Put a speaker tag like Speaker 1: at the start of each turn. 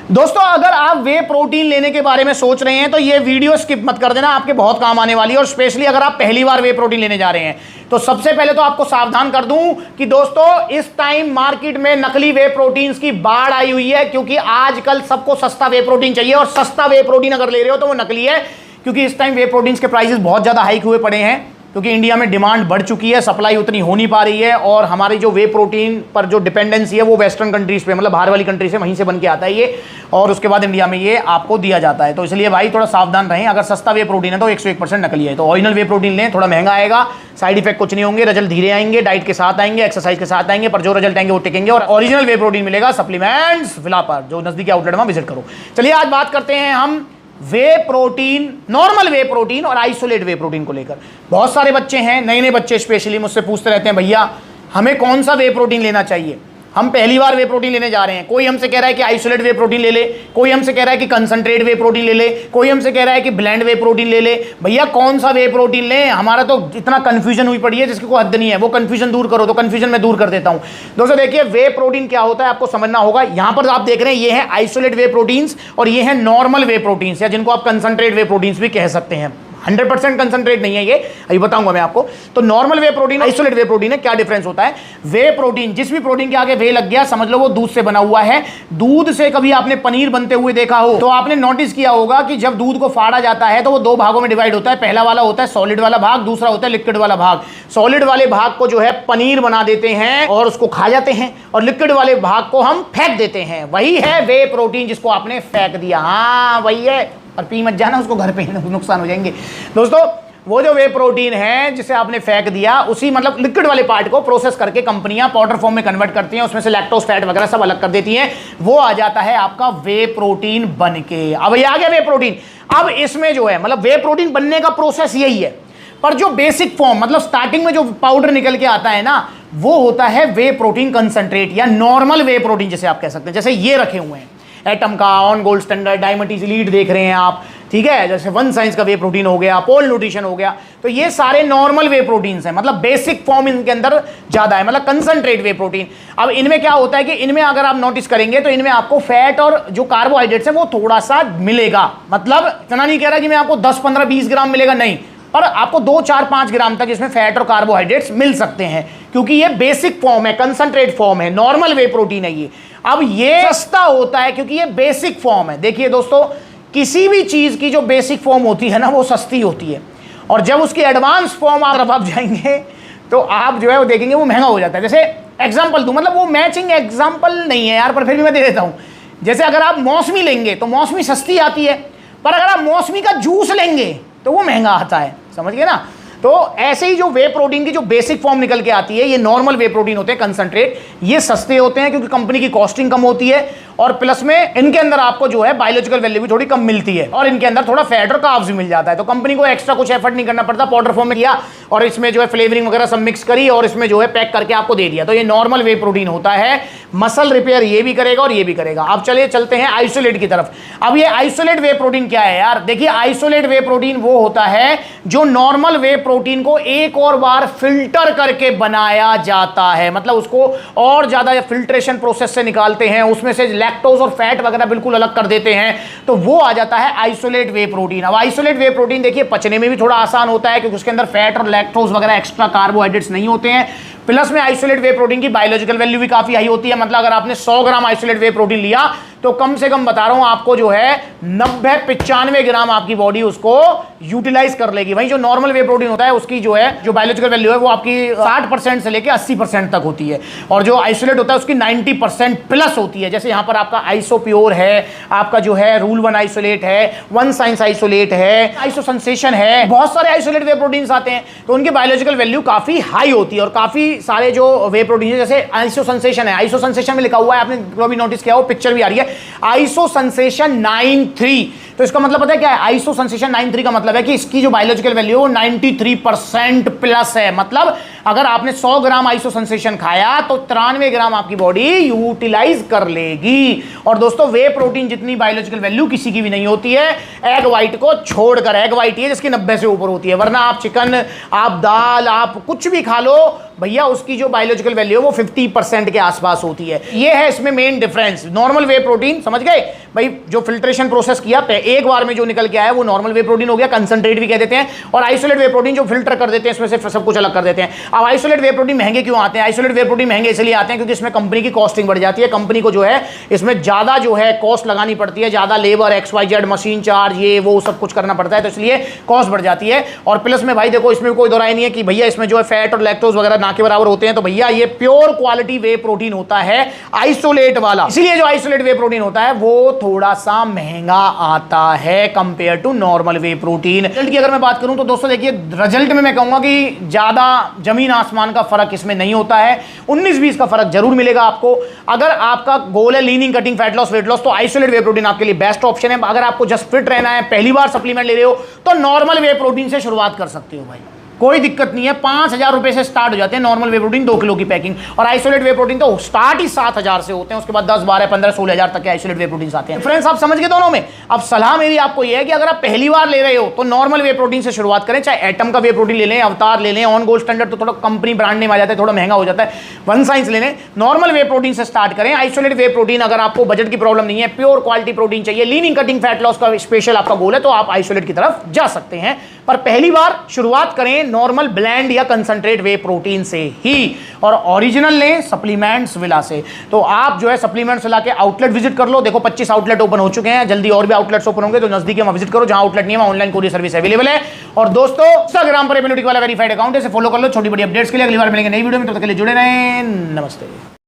Speaker 1: दोस्तों अगर आप वे प्रोटीन लेने के बारे में सोच रहे हैं तो ये वीडियो स्किप मत कर देना, आपके बहुत काम आने वाली है। और स्पेशली अगर आप पहली बार वे प्रोटीन लेने जा रहे हैं तो सबसे पहले तो आपको सावधान कर दूं कि दोस्तों इस टाइम मार्केट में नकली वे प्रोटीन्स की बाढ़ आई हुई है, क्योंकि आजकल सबको सस्ता वे प्रोटीन चाहिए और सस्ता वे प्रोटीन अगर ले रहे हो तो वो नकली है, क्योंकि इस टाइम वे प्रोटीन्स के प्राइसेस बहुत ज्यादा हाइक हुए पड़े हैं, क्योंकि इंडिया में डिमांड बढ़ चुकी है, सप्लाई उतनी हो नहीं पा रही है और हमारी जो वे प्रोटीन पर जो डिपेंडेंसी है वो वेस्टर्न कंट्रीज पे, मतलब बाहर वाली कंट्री से, वहीं से बन के आता है ये, और उसके बाद इंडिया में ये आपको दिया जाता है। तो इसलिए भाई थोड़ा सावधान रहें। अगर सस्ता वे प्रोटीन है तो 101% नकली है, तो ओरिजिनल वे प्रोटीन लें, थोड़ा महंगा आएगा, साइड इफेक्ट कुछ नहीं होंगे, रिजल्ट धीरे आएंगे, डाइट के साथ आएंगे, एक्सरसाइज के साथ आएंगे, पर जो रिजल्ट आएंगे वो टिकेंगे। और ओरिजिनल वे प्रोटीन मिलेगा सप्लीमेंट्स विला पर, जो नजदीकी आउटलेट में विजिट करो। चलिए आज बात करते हैं हम वे प्रोटीन, नॉर्मल वे प्रोटीन और आइसोलेट वे प्रोटीन को लेकर। बहुत सारे बच्चे हैं, नए नए बच्चे स्पेशली मुझसे पूछते रहते हैं, भैया हमें कौन सा वे प्रोटीन लेना चाहिए, हम पहली बार वे प्रोटीन लेने जा रहे हैं। कोई हमसे कह रहा है कि आइसोलेट वे प्रोटीन ले ले, कोई हमसे कह रहा है कि कंसंट्रेट वे प्रोटीन ले ले, कोई हमसे कह रहा है कि ब्लेंड वे प्रोटीन ले ले। भैया कौन सा वे प्रोटीन लें, हमारा तो इतना कंफ्यूजन हुई पड़ी है जिसकी कोई हद नहीं है। वो कंफ्यूजन दूर करो, तो कंफ्यूजन मैं दूर कर देता हूं। दोस्तों देखिए वे प्रोटीन क्या होता है आपको समझना होगा। यहां पर आप देख रहे हैं ये है आइसोलेट वे प्रोटीन्स और ये है नॉर्मल वे प्रोटीन्स, या जिनको आप कंसंट्रेट वे प्रोटीन्स भी कह सकते हैं। 100% कंसंट्रेट नहीं है ये, अभी बताऊंगा मैं आपको। तो normal whey protein, isolate whey protein है, क्या डिफरेंस होता है। वे प्रोटीन, जिस भी प्रोटीन के आगे वे लग गया समझ लो वो दूध से बना हुआ है। दूध से कभी आपने पनीर बनते हुए देखा हो तो आपने नोटिस किया होगा कि जब दूध को फाड़ा जाता है तो वो दो भागों में डिवाइड होता है। पहला वाला होता है सॉलिड वाला भाग, दूसरा होता है लिक्विड वाला भाग। सॉलिड वाले भाग को जो है पनीर बना देते हैं और उसको खा जाते हैं, और लिक्विड वाले भाग को हम फेंक देते हैं। वही है वे प्रोटीन जिसको आपने फेंक दिया, हाँ वही है। और पी मत जाना उसको घर पे, नुकसान हो जाएंगे। दोस्तों वो जो वे प्रोटीन है जिसे आपने फेंक दिया, उसी मतलब लिक्विड वाले पार्ट को प्रोसेस करके कंपनियां पाउडर फॉर्म में कन्वर्ट करती हैं, उसमें से लैक्टोज फैट वगैरह सब अलग कर देती हैं, वो आ जाता है आपका वे प्रोटीन बन के। अब ये आ गया वे प्रोटीन। अब इसमें जो है मतलब वे प्रोटीन बनने का प्रोसेस यही है, पर जो बेसिक फॉर्म मतलब स्टार्टिंग में जो पाउडर निकल के आता है ना, वो होता है वे प्रोटीन कंसंट्रेट या नॉर्मल वे प्रोटीन जिसे आप कह सकते हैं। जैसे ये रखे हुए हैं एटम का, ऑन गोल्ड स्टैंडर्ड, डायमंडीज लीड देख रहे हैं आप, ठीक है। जैसे वन साइंस का वे प्रोटीन हो गया, पोल न्यूट्रिशन हो गया, तो ये सारे नॉर्मल वे प्रोटीन्स हैं, मतलब बेसिक फॉर्म इनके अंदर ज्यादा है, मतलब कंसंट्रेट वे प्रोटीन। अब इनमें क्या होता है कि इनमें अगर आप नोटिस करेंगे तो इनमें आपको फैट और जो कार्बोहाइड्रेट्स है वो थोड़ा सा मिलेगा। मतलब इतना नहीं कह रहा कि मैं आपको 10, 15, 20 ग्राम मिलेगा, नहीं, पर आपको 2, 4, 5 ग्राम तक इसमें फैट और कार्बोहाइड्रेट्स मिल सकते हैं, क्योंकि ये बेसिक फॉर्म है, कंसंट्रेट फॉर्म है, नॉर्मल वे प्रोटीन है ये। अब ये सस्ता होता है क्योंकि ये बेसिक फॉर्म है। देखिए दोस्तों, किसी भी चीज की जो बेसिक फॉर्म होती है ना वो सस्ती होती है, और जब उसकी एडवांस फॉर्म आप जाएंगे तो आप जो है वो देखेंगे वो महंगा हो जाता है। जैसे एग्जांपल दूं, मतलब वो मैचिंग एग्जांपल नहीं है यार, पर फिर भी मैं दे देता हूं। जैसे अगर आप मौसमी लेंगे तो मौसमी सस्ती आती है, पर अगर आप मौसमी का जूस लेंगे तो वो महंगा आता है, समझ गए ना। तो ऐसे ही जो वे प्रोटीन की जो बेसिक फॉर्म निकल के आती है, ये नॉर्मल वे प्रोटीन होते हैं कंसंट्रेट। ये सस्ते होते हैं क्योंकि कंपनी की कॉस्टिंग कम होती है, और प्लस में इनके अंदर आपको जो है बायोलॉजिकल वैल्यू भी थोड़ी कम मिलती है, और इनके अंदर थोड़ा फैट और कार्ब्स भी मिल जाता है। तो कंपनी को एक्स्ट्रा कुछ एफर्ट नहीं करना पड़ता, पाउडर फॉर्म में किया और इसमें जो है फ्लेवरिंग वगैरह सब मिक्स करी और इसमें जो है पैक करके आपको दे दिया। तो ये नॉर्मल वे प्रोटीन होता है। मसल रिपेयर ये भी करेगा और ये भी करेगा। अब चलिए चलते हैं आइसोलेट की तरफ। अब ये आइसोलेट वे प्रोटीन क्या है यार, देखिए आइसोलेट वे प्रोटीन वो होता है जो नॉर्मल वे प्रोटीन को एक और बार फिल्टर करके बनाया जाता है, मतलब उसको और ज्यादा फिल्ट्रेशन प्रोसेस से निकालते हैं, उसमें से लैक्टोज और फैट वगैरह बिल्कुल अलग कर देते हैं, तो वो आ जाता है आइसोलेट वे प्रोटीन। अब आइसोलेट वे प्रोटीन देखिए पचने में भी थोड़ा आसान होता है क्योंकि उसके अंदर फैट और लैक्टोज वगैरह एक्स्ट्रा कार्बोहाइड्रेट्स नहीं होते हैं। प्लस में आइसोलेट वे प्रोटीन की बायोलॉजिकल वैल्यू भी काफी हाई होती है, मतलब अगर आपने 100 ग्राम आइसोलेट वे प्रोटीन लिया तो कम से कम बता रहा हूं आपको जो है 90-95 ग्राम आपकी बॉडी उसको यूटिलाइज कर लेगी। वहीं जो नॉर्मल वे प्रोटीन होता है उसकी जो है जो बायोलॉजिकल वैल्यू है वो आपकी 60% से लेकर 80% तक होती है, और जो आइसोलेट होता है उसकी 90% प्लस होती है। जैसे यहां पर आपका आइसोप्योर है, आपका जो है रूल 1 आइसोलेट है, वन साइंस आइसोलेट है, आइसो सेंसेशन है, बहुत सारे आइसोलेट वे प्रोटीन्स आते हैं, तो उनकी बायोलॉजिकल वैल्यू काफी हाई होती है। और काफी सारे जो वे प्रोटीन जैसे आइसो सेंसेशन है, आइसो सेंसेशन में लिखा हुआ है, आपने कभी नोटिस किया हो, पिक्चर भी आ रही है आइसो सेंसेशन 93, तो इसका मतलब पता है क्या है। आइसो सेंसेशन 93 का मतलब है कि इसकी जो बायोलॉजिकल वैल्यू है वो 93% प्लस है, मतलब अगर आपने 100 ग्राम आइसो सेंसेशन खाया तो 93 ग्राम आपकी बॉडी यूटिलाइज कर लेगी। और दोस्तों वे प्रोटीन जितनी बायोलॉजिकल वैल्यू किसी की भी नहीं होती है एग व्हाइट को छोड़कर। एग व्हाइट ही है जिसकी 90 से ऊपर होती है, वरना आप चिकन, आप दाल, आप कुछ भी खा लो भैया, उसकी जो बायोलॉजिकल वैल्यू है वो 50% के आसपास होती है। ये है इसमें main difference. Normal whey protein, समझ गए भाई, जो फिल्ट्रेशन प्रोसेस किया एक बार में जो निकल के आया वो नॉर्मल वे प्रोटीन हो गया, कंसंट्रेट भी कह देते हैं। और आइसोलेट वे प्रोटीन जो फिल्टर कर देते हैं, इसमें से सब कुछ अलग कर देते हैं। अब आइसोलेट वे प्रोटीन महंगे क्यों आते हैं? आइसोलेट वे प्रोटीन महंगे इसलिए आते हैं क्योंकि इसमें कंपनी की कॉस्टिंग बढ़ जाती है। कंपनी को जो है इसमें ज्यादा जो है कॉस्ट लगानी पड़ती है, ज्यादा लेबर, XYZ, मशीन चार्ज, ये वो सब कुछ करना पड़ता है, तो इसलिए कॉस्ट बढ़ जाती है। और प्लस में भाई देखो, इसमें कोई दोराई नहीं है कि भैया इसमें जो है फैट और लैक्टोज वगैरह ना के बराबर होते हैं, तो भैया ये प्योर क्वालिटी वे प्रोटीन होता है आइसोलेट वाला। इसलिए जो आइसोलेट वे प्रोटीन होता है वो थोड़ा सा महंगा आता है compare to normal whey protein. Result की अगर मैं बात करूं तो दोस्तों देखिए, रिजल्ट में मैं कहूंगा कि ज्यादा जमीन आसमान का फर्क इसमें नहीं होता है। 19-20 का फर्क जरूर मिलेगा आपको। अगर आपका गोल है leaning, cutting, fat loss, weight loss, तो आइसोलेट वे प्रोटीन आपके लिए बेस्ट ऑप्शन है। अगर आपको जस्ट फिट रहना है, पहली बार सप्लीमेंट ले रहे हो, तो नॉर्मल वे प्रोटीन से शुरुआत कर सकते हो भाई, कोई दिक्कत नहीं है। 5,000 रुपए से स्टार्ट हो जाते हैं नॉर्मल वे प्रोटीन 2 किलो की पैकिंग, और आइसोलेट वे प्रोटीन तो स्टार्ट ही 7,000 से होते हैं, उसके बाद 10, 12, 15, 16,000 तक के आइसोलेट वे प्रोटीन आते हैं। फ्रेंड्स आप समझ गए दोनों में। अब सलाह मेरी आपको यह है कि अगर आप पहली बार ले रहे हो तो नॉर्मल वे प्रोटीन से शुरुआत करें, चाहे एटम का वे प्रोटीन ले लें, अवतार ले लें, ऑन गोल्ड स्टैंडर्ड तो थोड़ा कंपनी ब्रांड नेम आ जाता है, थोड़ा महंगा हो जाता है, वन साइंस ले लें। नॉर्मल वे प्रोटीन से स्टार्ट करें। आइसोलेट वे प्रोटीन अगर आपको बजट की प्रॉब्लम नहीं है, प्योर क्वालिटी प्रोटीन चाहिए, लीनिंग, कटिंग, फैट लॉस का स्पेशल आपका गोल है, तो आप आइसोलेट की तरफ जा सकते हैं। पर पहली बार शुरुआत करें नॉर्मल ब्लेंड या कंसंट्रेट वे प्रोटीन से ही, और ओरिजिनल लें सप्लीमेंट्स विला से। तो आप जो है सप्लीमेंट्स विला के आउटलेट विजिट कर लो। देखो 25 आउटलेट ओपन हो चुके हैं, जल्दी और भी आउटलेट्स ओपन होंगे, तो नजदीक में विजिट करो। जहां आउटलेट नहीं है वहां ऑनलाइन कोरियर सर्विस अवेलेबल है। और दोस्तों इंस्टाग्राम पर एबिलिटी वाला वेरीफाइड अकाउंट है, इसे फॉलो कर लो छोटी बड़ी अपडेट्स के लिए। अगली बार मिलेंगे नई वीडियो में, तब तक के लिए जुड़े रहें। नमस्ते।